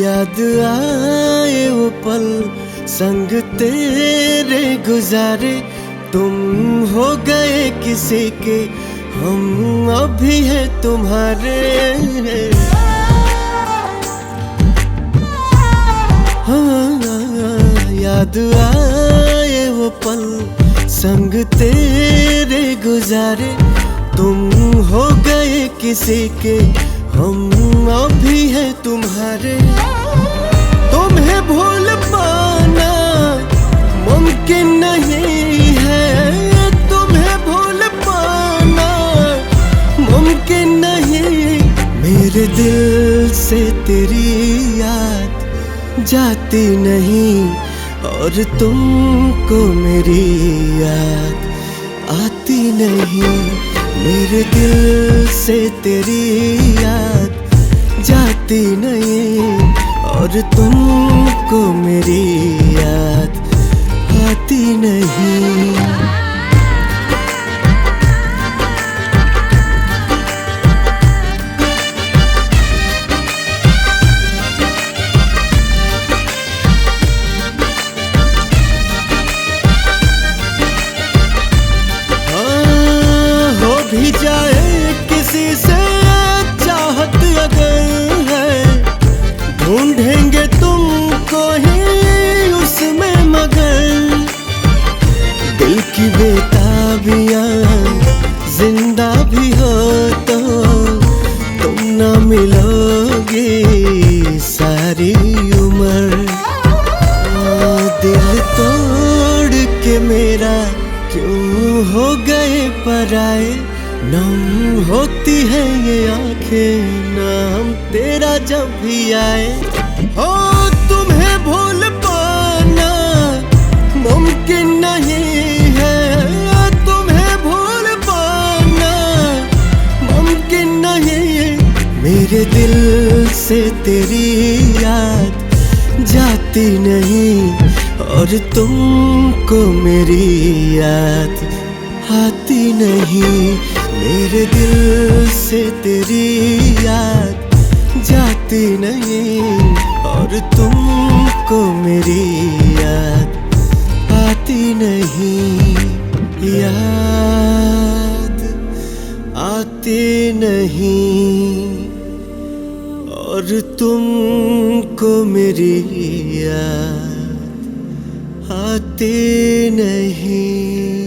याद आए वो पल संग तेरे गुजारे, तुम हो गए किसी के, हम अभी हैं तुम्हारे। हाँ, याद आए वो पल संग तेरे गुजारे, तुम हो गए किसी के, हम अभी हैं तुम्हारे। तुम्हें भूल पाना मुमकिन नहीं है, तुम्हें भूल पाना मुमकिन नहीं। मेरे दिल से तेरी याद जाती नहीं, और तुमको मेरी याद आती नहीं। मेरे दिल से तेरी याद जाती नहीं, और तुमको मेरी याद आती नहीं। भी जाए किसी से चाहत अगर है, ढूंढेंगे तुमको ही उसमें, मगर दिल की बेताबियां जिंदा भी हो तो तुम ना मिलोगे सारी उम्र। दिल तोड़ के मेरा क्यों हो गए पराए, नम होती है ये आंखें नाम तेरा जब भी आए। ओ तुम्हें भूल पाना मुमकिन नहीं है, तुम्हें भूल पाना मुमकिन नहीं। मेरे दिल से तेरी याद जाती नहीं, और तुमको मेरी याद आती नहीं। मेरे दिल से तेरी याद जाती नहीं, और तुमको मेरी याद आती नहीं। याद आती नहीं, और तुमको मेरी याद आती नहीं।